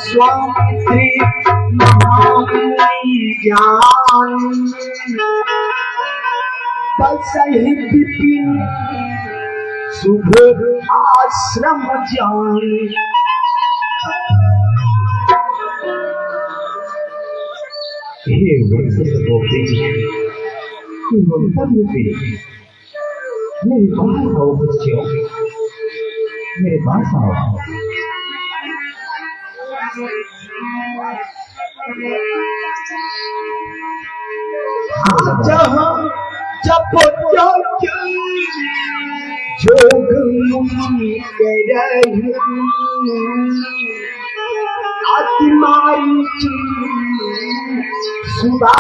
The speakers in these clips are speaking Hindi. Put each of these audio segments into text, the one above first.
स्वामी ज्ञान बसहि विपिन शुभ आश्रम जान। हे वत्सल गोपी मेरे पास आओ बच्चों, मेरे पास आओ। जहाँ जप जोग आत्माई सुधा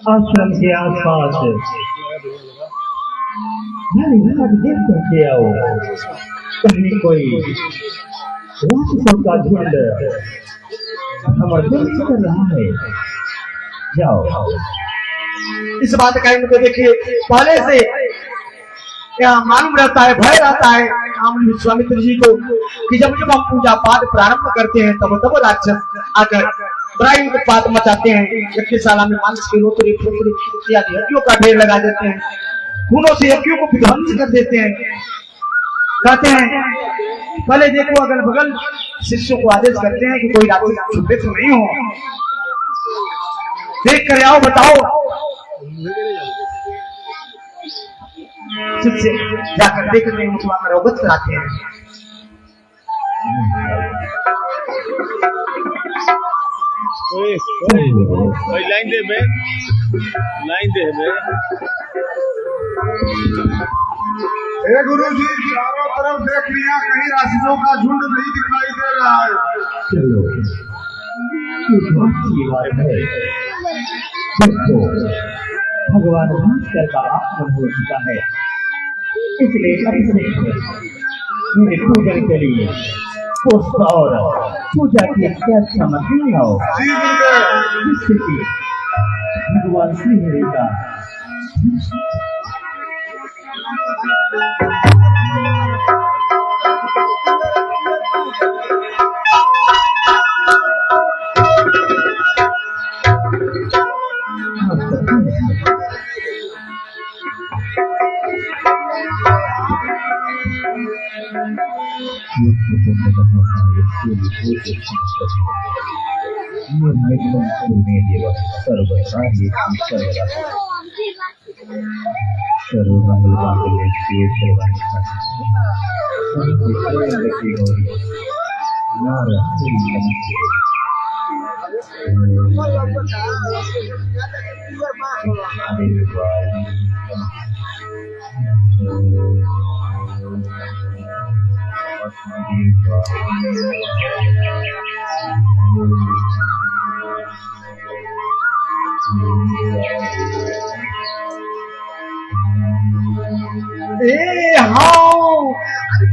आश्रम के आसपास देख करके आओ, कहीं कोई राक्षसों का झुंड समर्थन कर रहा है। जाओ। इस बात का इनको देखिए पहले से क्या मालूम रहता है, भय रहता है विश्वामित्र जी को कि जब जब हम पूजा पाठ प्रारंभ करते हैं तब तब राक्षस आकर बड़ा उत्पात मचाते हैं। यज्ञशाला में मांस के रोतरी फुतरी इत्यादि हड्डियों का ढेर लगा देते हैं, खूनों से यज्ञों को विध्वंस कर देते हैं। कहते हैं पहले देखो अगल बगल शिष्यों को आदेश करते हैं कि कोई राक्षस छुपे तो नहीं हो, देख कर आओ बताओ। शिष्य जाकर देखते हैं, उनको आकर अवगत कराते हैं। लाइन दे में हे गुरु जी, चारों तरफ देख लिया, कहीं राक्षसों का झुंड नहीं दिखाई दे रहा है। चलो भगवान भास्कर का आगमन हो चुका है, इसलिए मेरे पूजन के लिए पुष्प और पूजा की क्या सामग्री लाओ, जिससे कि भगवान श्री हरि का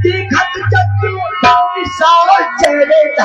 देखत जब विशाल चेहरा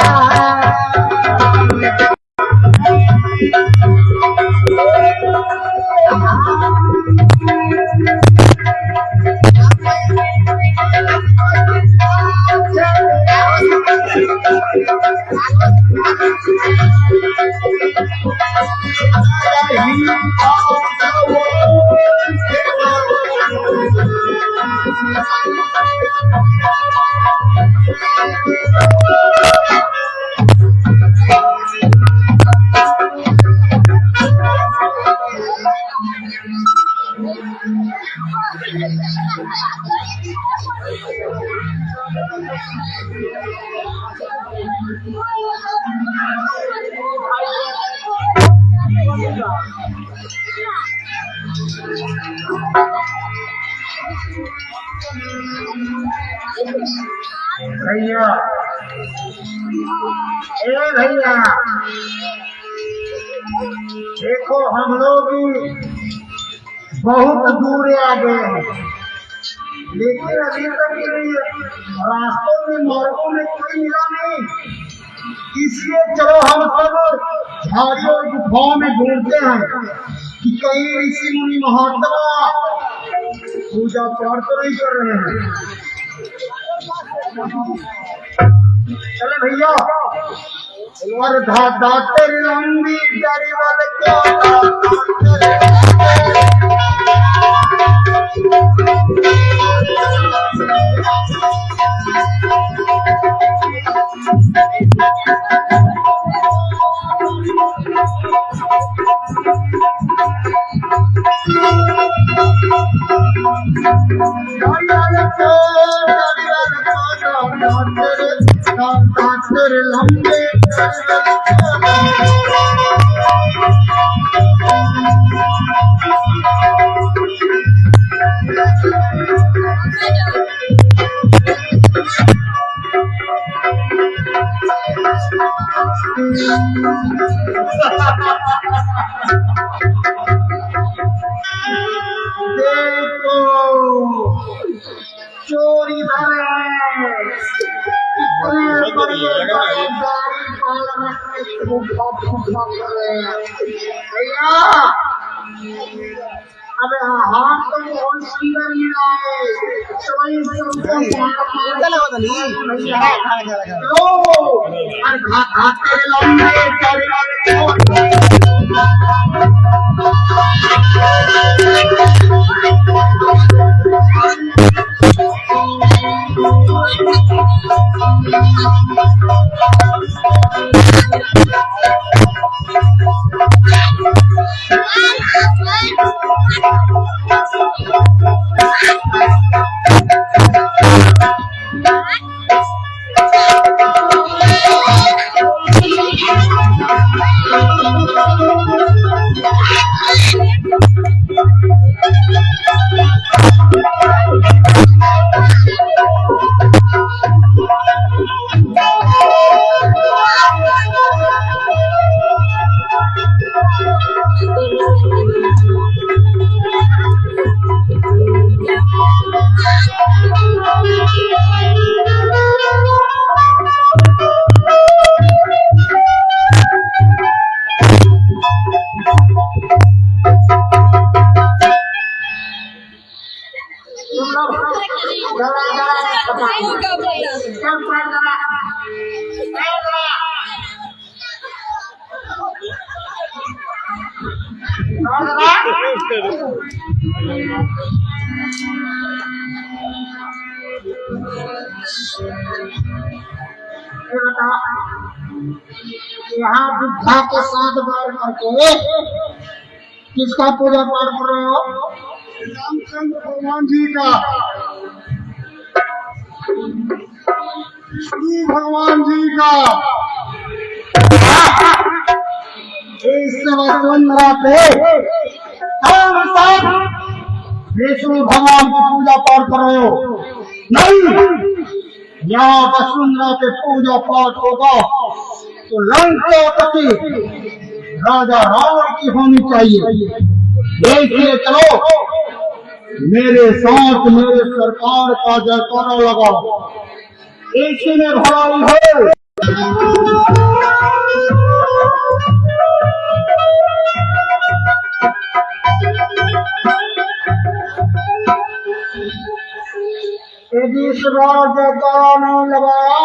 भैया, ए भैया, देखो हम लोग बहुत दूर आ गए हैं, लेकिन अभी तक रास्तों में मार्गों में कोई मिला नहीं। इसलिए चलो हम सब झाड़ियों और गुफाओं में ढूंढते हैं कि कहीं ऋषि मुनि महात्मा पूजा पाठ तो नहीं कर रहे हैं। चले भैया, और धाता तेरी लंबी डरी वाले लंबे देखो चोरी भैया, अबे हाथ तो बहुत सुंदर मिला है, यहाँ बुद्धा के साथ बार करके किसका पूजा पाठ कर रहे हो? रामचंद्र भगवान जी का, श्री भगवान जी का। इस वसुंधरा पे हम सब विष्णु भगवान की पूजा पाठ कर रहे हो? नहीं, यहाँ वसुंधरा पे पूजा पाठ होगा तो लंकापति राजा रावण की होनी चाहिए। देखिए चलो, मेरे साथ मेरे सरकार का जयकारा लगाओ, इसी में भलाई है। यदि इस बार जयकारा नहीं लगाया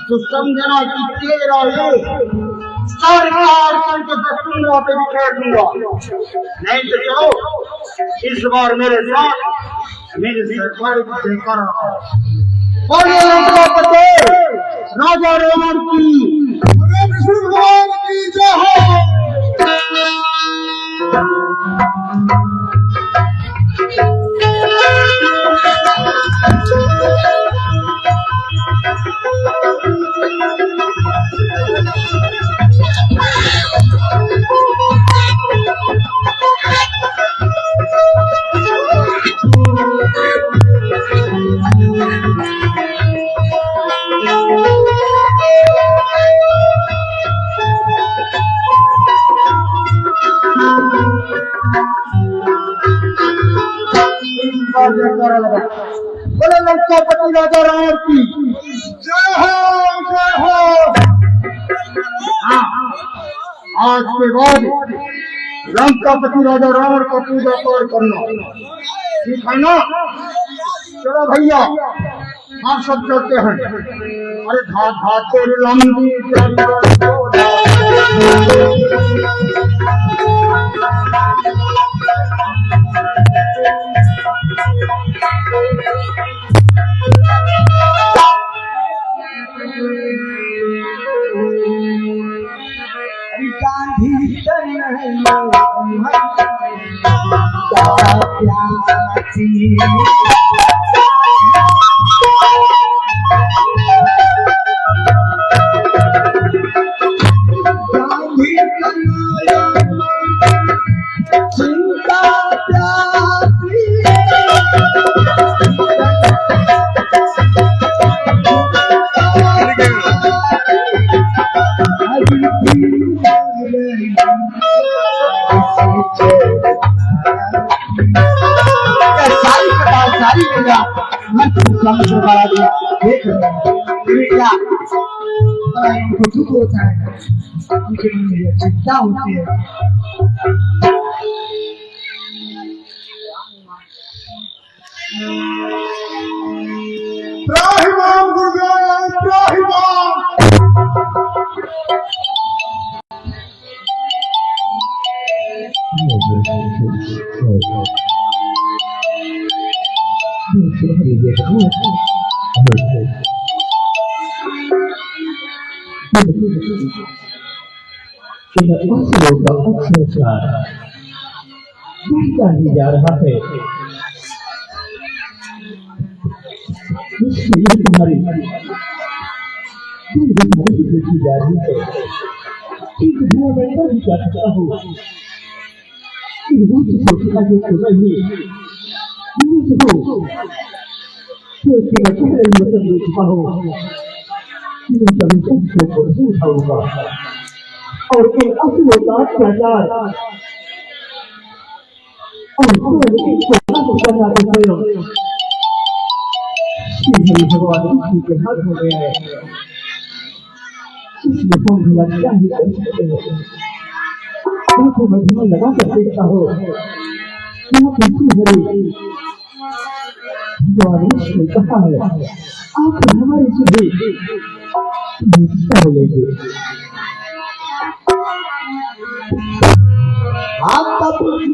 तो समझना कि तेरा ये सरकार करके वसुंधरा पे बिखेर दूंगा। नहीं तो चलो इस बार मेरे साथ मेरे सरकार को जयकारा बोलिए लंकापति राजा रावण की, विष्णु भगवान की जय हो। जोरदार जयकारा लगा। बोले लंकापति राजा राम की जय हो, जय हो। हाँ, आज के बाद लंकापति राजा रावण का पूजा पाठ करना, ठीक है ना? चलो भैया, हम सब चलते हैं। अरे घाट घाट तेरी लंबी गांधी चिंता दुख होता है, उनके मन में चिंता होती है। त्राहिमाम गुरुदेव, त्राहिमाम। बढ़ता ही जा रहा है। तुम्हारी देखी जा रही है। मैं भी क्या सकता हूँ, सोचना जो सुना ही उठाऊंगा और एक असुरों का अत्याचार भगवान के हाथ हो गया है। इसमें हम क्या ही कर सकते हैं। देखो मैं ध्यान लगा कर देखता हूँ, भगवान ने कहा है आप हमारी सुधी लेंगे। आप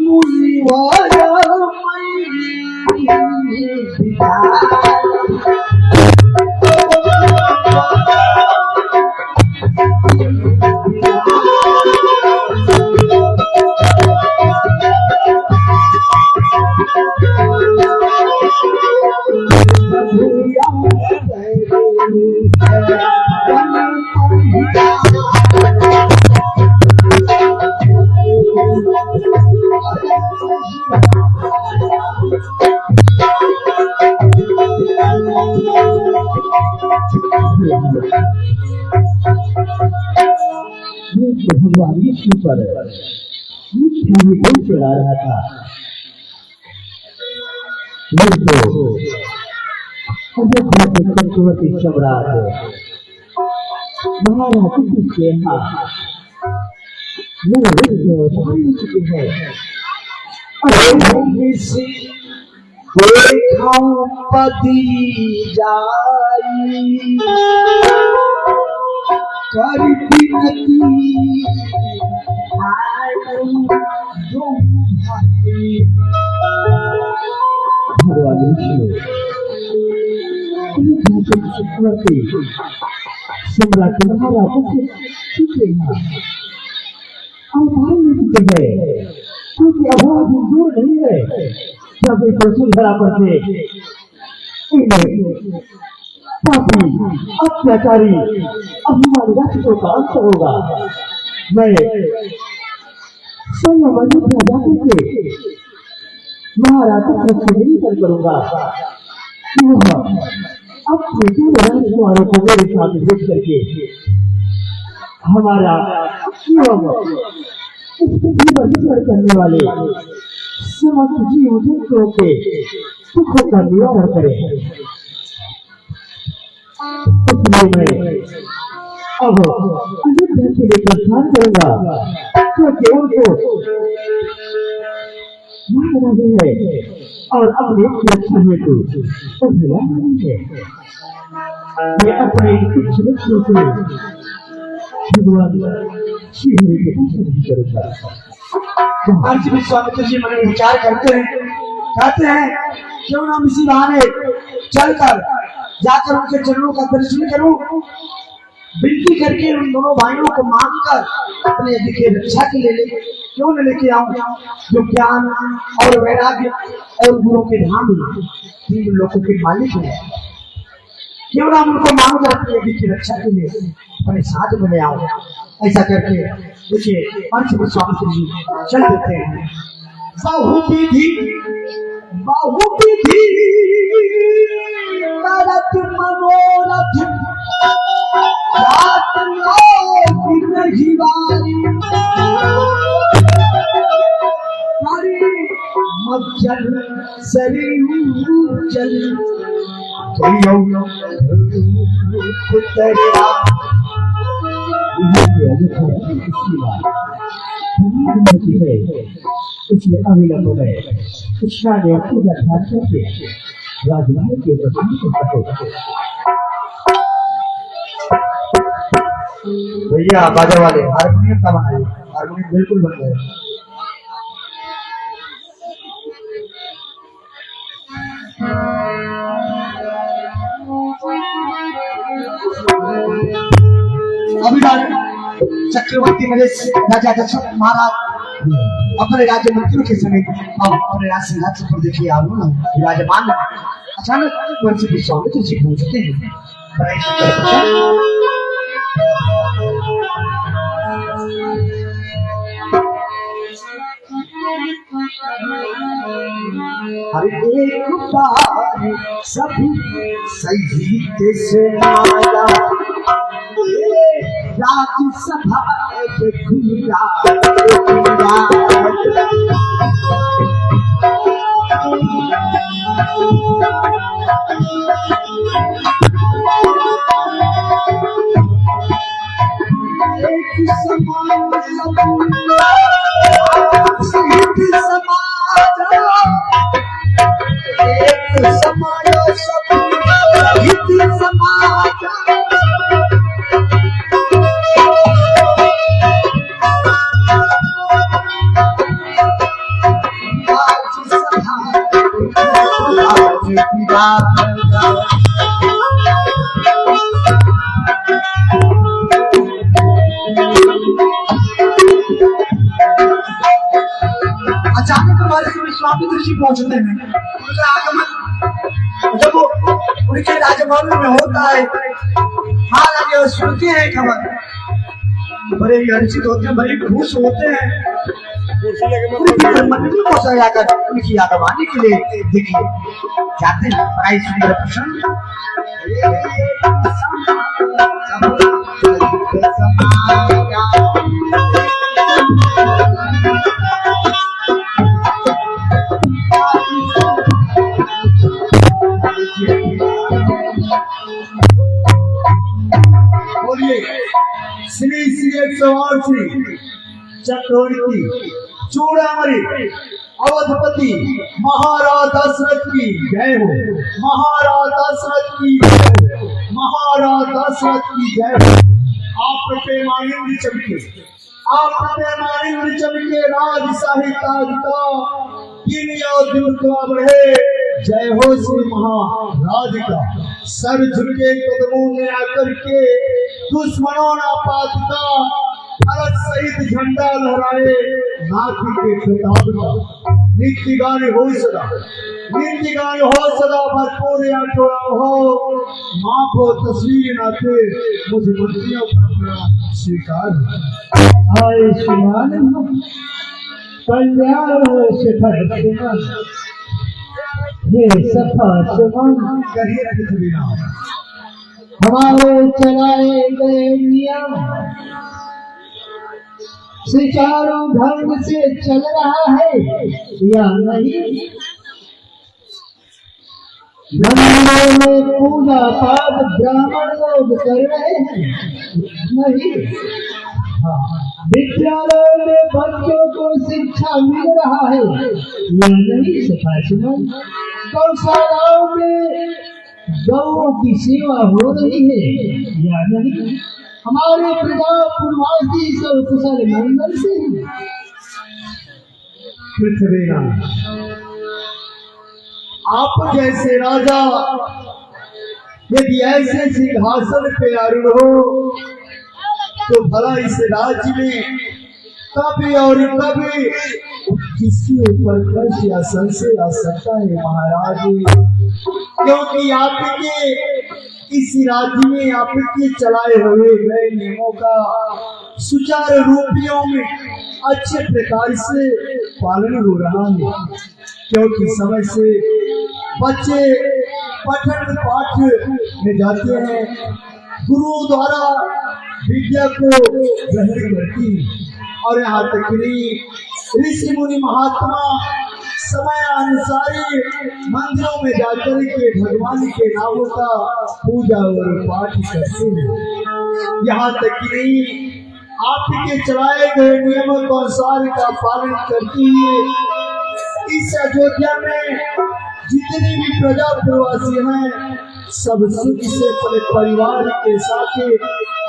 मुनिवारा भगवान विष्णु पर चढ़ा रहा था। चक्रवर्ती सम्राट महाराज के यहाँ चुके हैं। देखा पति जाई करती नती भगवान विष्णु चक्रवर्ती सम्राट महाराज चुके हैं क्योंकि आवाज दूर नहीं है। जब एक वसुंधरा पर थे पापी अत्याचारी अभिमानी राक्षसों का अंत होगा। मैं स्वयं अयोध्या जाकर के महाराज से निवेदन करूंगा अपने पूरे राजकुमारों को मेरे साथ भेज करके हमारा इस पृथ्वी पर विचरण करने वाले समस्त जीव जंतुओं के दुखों का निवारण करे। इसलिए मैं अब अयोध्या के लिए प्रस्थान करूंगा, क्योंकि उनको मारना भी है और अपने सुरक्षा हेतु उन्हें नहीं है। मैं अपने कुछ लक्ष्यों से भगवान श्री हरि के दर्शन भी करूंगा। अर्ज विश्वामित्र जी मन में विचार करते हैं, कहते हैं क्यों ना इसी बहाने चलकर जाकर उनके चरणों का दर्शन करूं, विनती करके उन दोनों भाइयों को मांगकर अपने यदि की रक्षा के लिए क्यों न लेके आऊं, जो ज्ञान और वैराग्य और गुरु के धाम तीन लोगों के मालिक है। क्यों ना उनको मांगकर अपने यदि की रक्षा के लिए अपने साथ में ले आऊं। ऐसा करके देखिए अर्ज विश्वामित्र जी चल देते हैं। बहुविधि करत मनोरथ जात लोक नहीं वारी, हरि मज्जन सरयू जल कहियो उतरिया। इसलिए अविलंब में कृष्णा ने पूजा ध्यान करके राजमहल के प्रधान को सको। भैया बाजा वाले हारमोनियम का बनाइए, हारमोनियम बिल्कुल बन गए। चक्रवर्ती नरेश राजा दशरथ महाराज अपने राज्य मंत्रियों के समेत अब अपने राज सिंहासन पर देखिए आरूढ़ विराजमान अचानक वंश विश्वामित्र जी पहुंचते हैं। हर एक बार सभी सही से आया राज्यसभा खुला एक समान अचानक हमारे विश्वामित्र जी पहुंचते हैं। उनका आगमन जब उनके राजभवन में होता है, महाराज सुनते हैं खबर, बड़े हर्षित होते हैं, बड़े खुश होते हैं। मंदिर को सजाकर उनकी आगवानी के लिए देखिए जाते हैं। बड़ा ही सुंदर प्रसन्न श्री श्री 108 चक्रवर्ती चूड़ामणि अवधपति महाराज दशरथ की जय हो, महाराज दशरथ की जय हो, महाराज दशरथ की जय हो। आप पे मानिंद चमके, आप पे मानिंद चमके, राज शाही ताज का बढ़े। जय हो श्री महाराज का। सर झुके कदमों में आकर के दुश्मनों ना पाता, भारत सहित झंडा लहराए, नाथी के प्रताप का नित्य गाने हो सदा, नित्य गाने हो सदा, भरपूर आठोरा हो। माँ को तस्वीर नाते मुझे मंत्रियों का स्वीकार आए सुमान कल्याण शिखर सुमन, ये सफा सुमन करिए पृथ्वी नाम हमारे चलाए गए नियम सुचारू ढंग से चल रहा है या नहीं। मंदिरों में पूजा पाठ ब्राह्मण लोग कर रहे हैं नहीं। विद्यालयों में बच्चों को शिक्षा मिल रहा है यह नहीं सखा सुमन। गौशालाओं में गौओं की सेवा हो रही है या नहीं। हमारे प्रजा पूर्वासी सब कुशल मंगल से पृथ्वीनाथ, आप जैसे राजा यदि ऐसे सिंहासन पे आरूढ़ हो तो भला इस राज्य में कभी और कभी किसी ऊपर कर्ज या संशय आ सकता है महाराज, क्योंकि आपके इस राज्य में आपके चलाए हुए गए नियमों का सुचारू रूपियों में अच्छे प्रकार से पालन हो रहा है। क्योंकि समय से बच्चे पठन पाठ में जाते हैं, गुरुओं द्वारा विद्या को ग्रहण करती है और यहाँ तक कि ऋषि मुनि महात्मा समय अनुसारी मंदिरों में जाकर के भगवान के नामों का पूजा और पाठ करते हैं। यहाँ तक कि नहीं आपके चलाए गए नियमों के अनुसार का पालन करती हुए इस अयोध्या में जितने भी प्रजा प्रवासी हैं सब सुख से अपने परिवार के साथ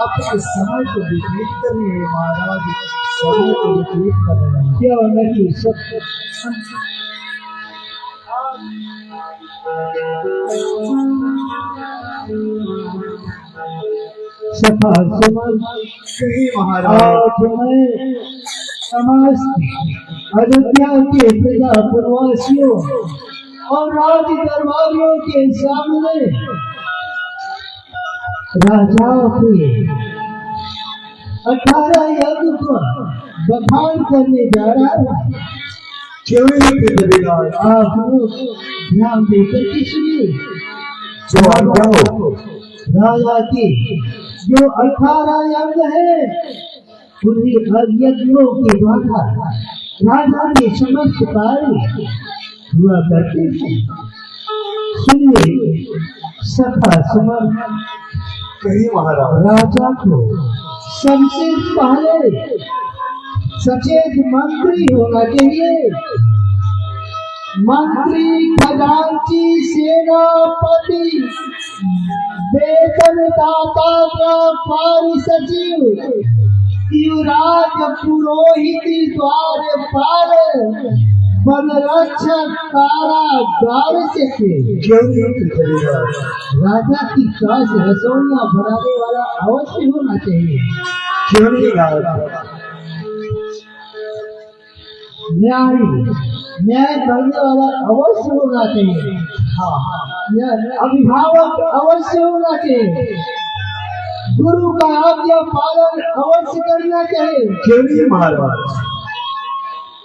अपने समय को व्यतीत कर रहे हैं महाराज, समय को व्यतीत कर रहे हैं। क्या नहीं सब सफा सुमन कहीं महाराज, आज मैं समस्त अयोध्या के प्रजा प्रवासियों और राज दरबारियों के सामने राजाओं के 18 यज्ञ को बखान करने जा रहा है। क्यों नहीं पृथ्वीनाथ, आप लोग ध्यान देकर के सुनिए। जाओ राजा की जो 18 यज्ञ है उन्हीं यज्ञों के द्वारा राजा के समस्त कार्य हुआ करते हैं। सुनिए सखा सुमन, कहीं महाराज, राजा को सबसे पहले सचेत मंत्री होना चाहिए। मंत्री, खजांची, सेनापति, वेतनदाता का पारिसचिव, युवराज, पुरोहित, द्वारपाल, वनरक्षक, कारागार से क्यों नहीं पृथ्वीनाथ, राजा की काश रसोइया बनाने वाला अवश्य होना चाहिए। क्यों नहीं महाराज, न्याय करने वाला अवश्य होना चाहिए। अभिभावक अवश्य होना चाहिए। गुरु का आज्ञा पालन अवश्य करना चाहिए। क्यों नहीं महाराज,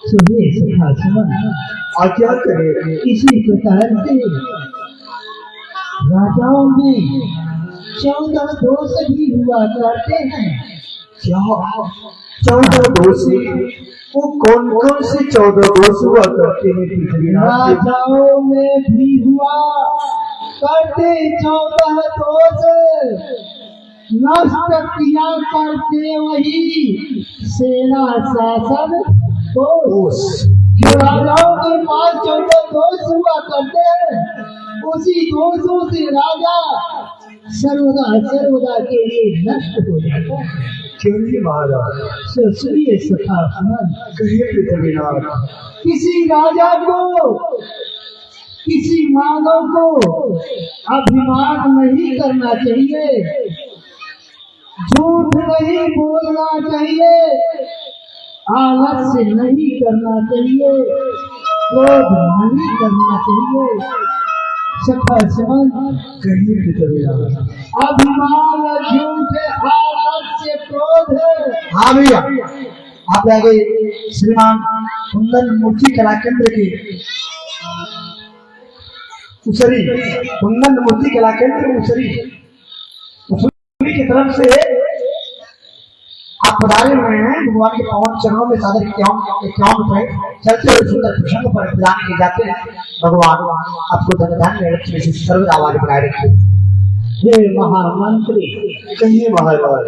सुनिए सखा सुमन, आज्ञा करें। इसी प्रकार से राजाओं में 14 दोष भी हुआ करते हैं। क्या 14 दोष? वो कौन कौन से 14 दोष हुआ करते हैं पृथ्वीनाथ? राजाओं में भी हुआ करते 14 दोष। नष्ट किया करते वही सेना शासन दोष। जो राजाओं के पास 14 दोष हुआ करते हैं उसी दोषों से राजा सर्वदा के लिए नष्ट हो जाता है। क्यों नहीं महाराज, सुनिए सखा सुमन, कहिए पृथ्वीनाथ। किसी राजा को, किसी मानव को अभिमान नहीं करना चाहिए, झूठ नहीं बोलना चाहिए, आलस्य नहीं करना चाहिए, क्रोध नहीं करना चाहिए। सखा सुमन, कहिए पृथ्वीनाथ। अभिमान, झूठ, आलस्य, क्रोध। हाँ भैया, आप आगे श्रीमान कुंदन मूर्ति कला केंद्र के उसरी, कुंदन मूर्ति कला केंद्र उसरी की तरफ से आप पधारे हुए हैं भगवान के पावन चरणों में सादर इक्यावन रुपए चलते हुए सुंदर प्रसंग पर प्रदान किए जाते हैं। भगवान आपको धन धान्य लक्ष्मी से सर्वदा आवाज बनाए रखे। हे महामंत्री, कहिए महाराज।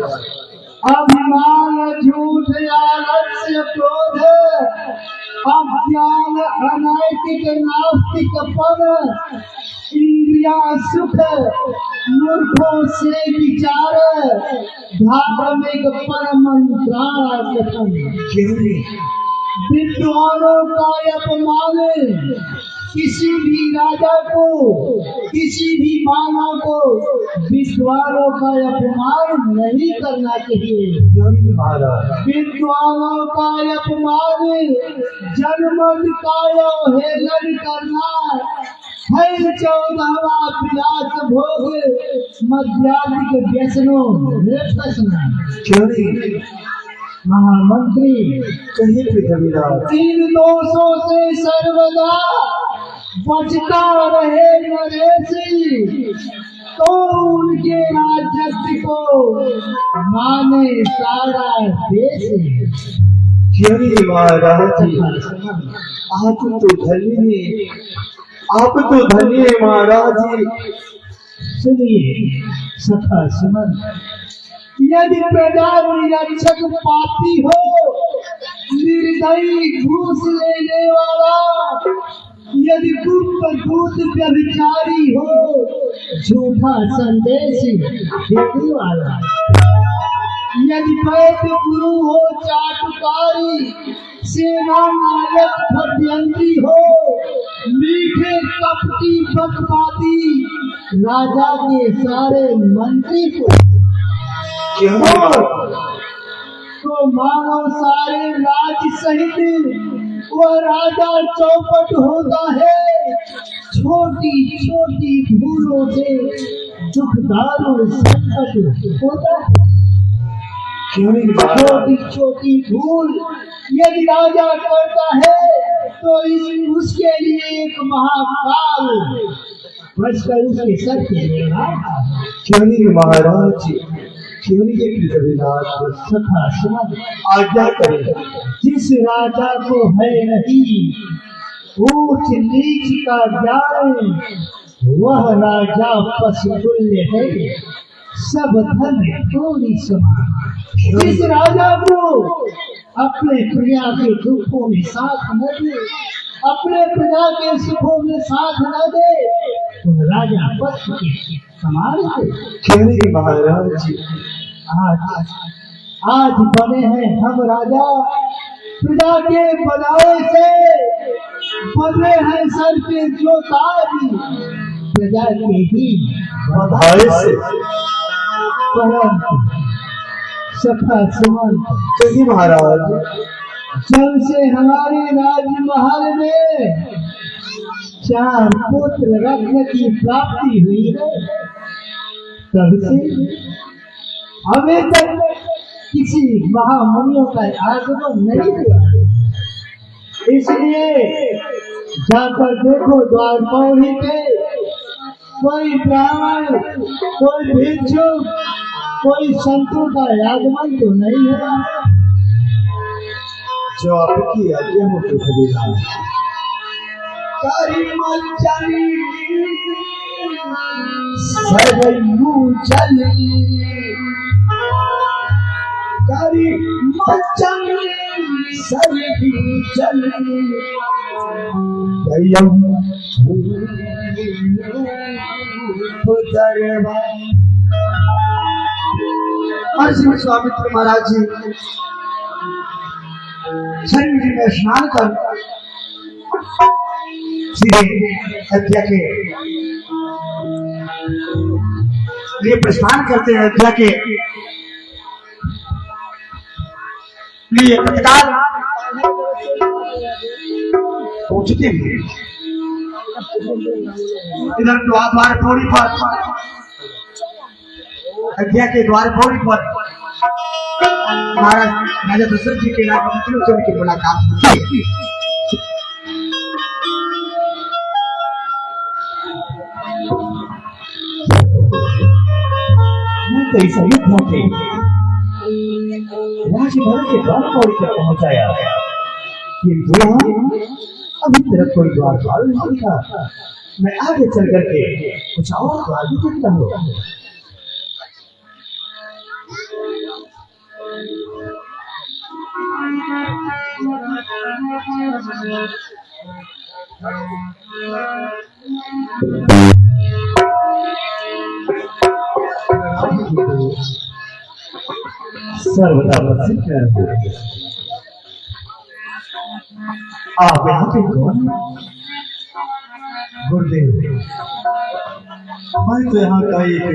अभिमान झूठ आलस्य क्रोध अज्ञान अनैतिक नास्तिक पद इंद्रिया सुख मूर्खों से विचार धार्मिक परमंत्राण कथन विद्वानों का अपमान किसी भी राजा को किसी भी मानव को विद्वानों का अपमान नहीं करना चाहिए। विद्वानों का अपमान जनमत का हेलन करना है 14वां विलास भोग मध्यात्मिक व्यसनों महामंत्री इन दोषों से सर्वदा बचता रहे नरेश तो उनके राजस्व को माने सारा देश। महाराज आप तो धन्य महाराज। सुनिए सखा सुमन, यदि प्रजा निरक्षक पापी हो निर्दयी घूस लेने वाला यदि गुप्त दूत व्यभिचारी हो झूठा संदेश देने वाला यदि वैद्य गुरु हो चाटुकारी सेना नायक भद्यंत्री हो मीठे कपटी पक्षपाती राजा के सारे मंत्री को तो मानो सारे राज्य सहित वह राजा चौपट होता है। छोटी छोटी भूलों से दुखदार संकट होता है। छोटी छोटी भूल यदि राजा करता है तो उसके लिए एक महाकाल बचकर उसके सर के महाराज सखा सुमन आज्ञा करें। जिस राजा को है नहीं ऊंच नीच का ज्ञान वह राजा पशुतुल्य है सब धन थोड़ी समान। जिस राजा को अपने प्रजा के दुखों में साथ न दे अपने प्रजा के सुखों में साथ न दे तो राजा पशु के समान है। महाराज आज बने हैं हम राजा प्रजा के बधाई से बने हैं सर के जो ताज प्रजा के ही बधाई से। परंतु सखा सुमन कहिए महाराज। जब से हमारे राजमहल में 4 पुत्र रत्न की प्राप्ति हुई है तब से अभी तक किसी महामुनियों का आगमन नहीं हुआ। इसलिए जाकर देखो द्वार पौड़ी पे कोई ब्राह्मण कोई भिक्षु कोई संतों का आगमन तो नहीं है। जो आपकी आज्ञा हो तो खरीदा सरयू चली करी मचली सरयू चली श्री स्वामित्र महाराज जी शरीर में स्नान कर सीधे अयोध्या के लिए प्रस्थान करते हैं। अयोध्या के लिए तत्काल पहुंचते हैं। इधर द्वार पौड़ी पर अयोध्या के द्वार पौड़ी पर महाराज राजा दशरथ जी के राज्य की मुलाकात होती है। कैसा युद्ध होते राजमहल के द्वार पौड़ी तक पहुंचाया, किंतु अभी तक कोई द्वारपाल नहीं था। मैं आगे चल करके कुछ और द्वार भी देखता हूँ। सर्वदा प्रसिद्ध आप यहाँ पे कौन? गुरुदेव, मैं तो यहाँ का एक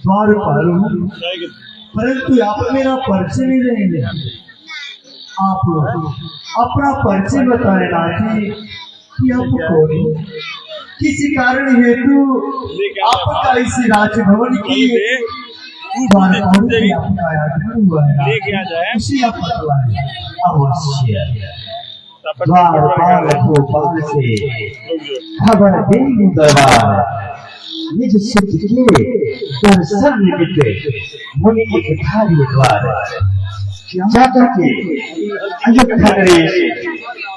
द्वारपाल हूँ, परंतु आप मेरा परिचय नहीं देंगे। आप लोग अपना परिचय बताए नाथी कि आप कौन, किसी कारण हेतु आपका इस राजभवन की द्वारपाल से आपका आगमन हुआ है, उसी आप बतलाएं। अवश्य द्वारपाल गोपाल से खबर देंगे दरबार, निज सिद्ध के दर्शन निमित्त मुनि एक धारी द्वार जाकर के अयोध्या नरेश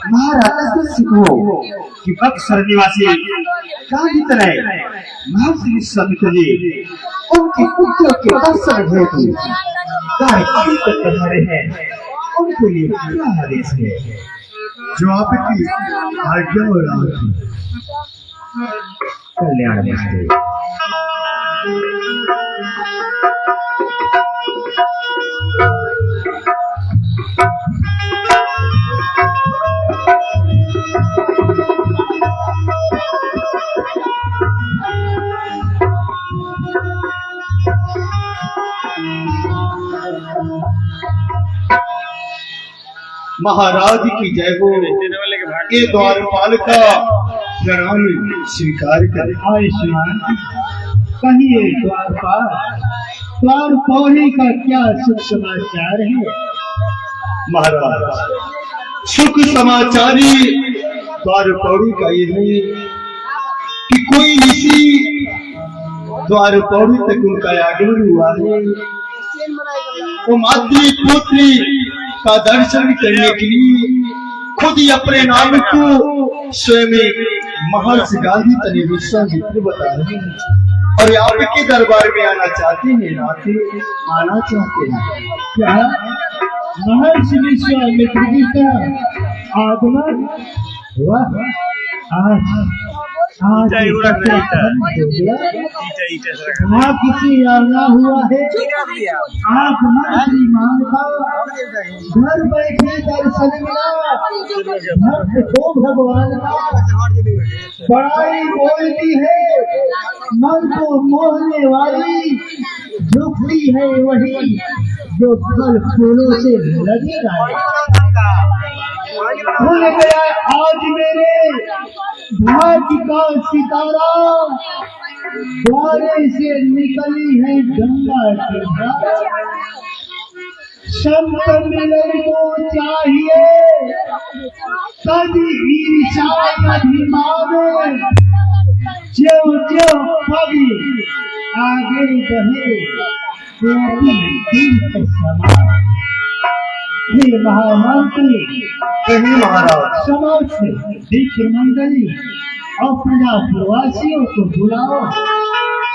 महाराज से को कि बक्सर निवासी गांधी तनय महर्षि विश्वामित्र जी उनके पुत्र के दर्शन हेतु गाय तक पधारे हैं। उनके लिए क्या आदेश है जो आपकी आज्ञा और कल्याण में महाराज की जय हो। ये द्वारपाल का प्रणाम स्वीकार कर। आयुष्मान, कहिए द्वारपाल, द्वारपाली का क्या सुख समाचार है? महाराज, सुख समाचारी द्वारपाली का ये है कि कोई ऋषि द्वारपाली तक उनका आगमन हुआ है। वो मातृ पुत्री का दर्शन करने के लिए खुद ही अपने नाम को स्वयं महर्षि गांधी तने विश्वामित्र बता रहे हैं और आपके दरबार में आना चाहते हैं। नाथे आना चाहते हैं। क्या महर्षि विश्वामित्र जी का आगमन हुआ? आज किसी आना हुआ है, आप मंत्री मांगता घर बैठे दर्शन मिला, भक्त को भगवान का बड़ाई बोलती है, मन को मोहने वाली झुकती है वही जो फल फूलों से लगी रहे। भूल गया आज मेरे भाग्य का सितारा, द्वारे से निकली है गंगा की धारा। संत मिलन को चाहिए कभी ईर्षा अभिमान, जो जो कभी आगे बढ़े तीर्थ समान। हे महामंत्री, कहीं महाराज, समस्त विप्र मंडली और प्रजा प्रवासियों को बुलाओ,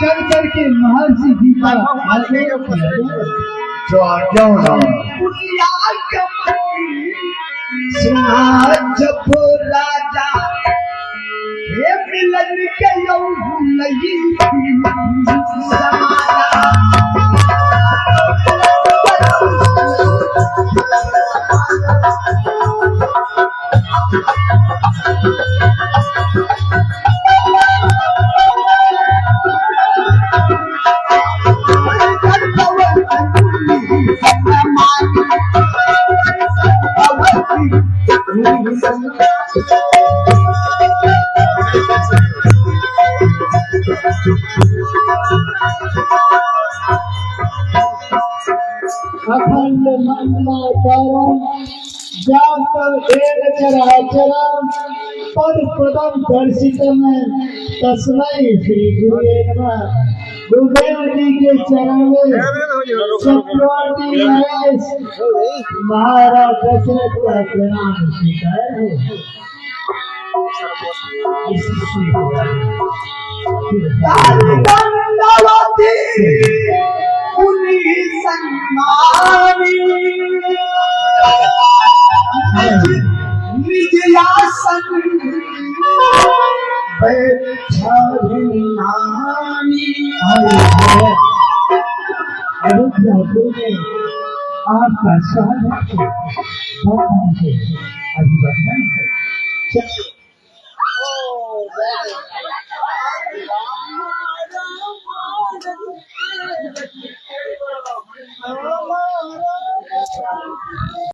चल करके महर्षि जी का आगे जो आज्ञा होना। सुना जब राजा हे मिलन के नहीं अखंड मंगलाकारं जातं वेद चराचरं पद पदं दर्शितं तस्मै श्री गुरुवे नमः। गुरुदेव जी के चरण में चक्रवर्ती नरेश महाराज दशरथ का प्रणाम स्वीकार है। दंडवती उन्हीं सम्मानी निज आसन बैठानी। अयोध्यापुर में आपका स्वागत है, अभिवादन है।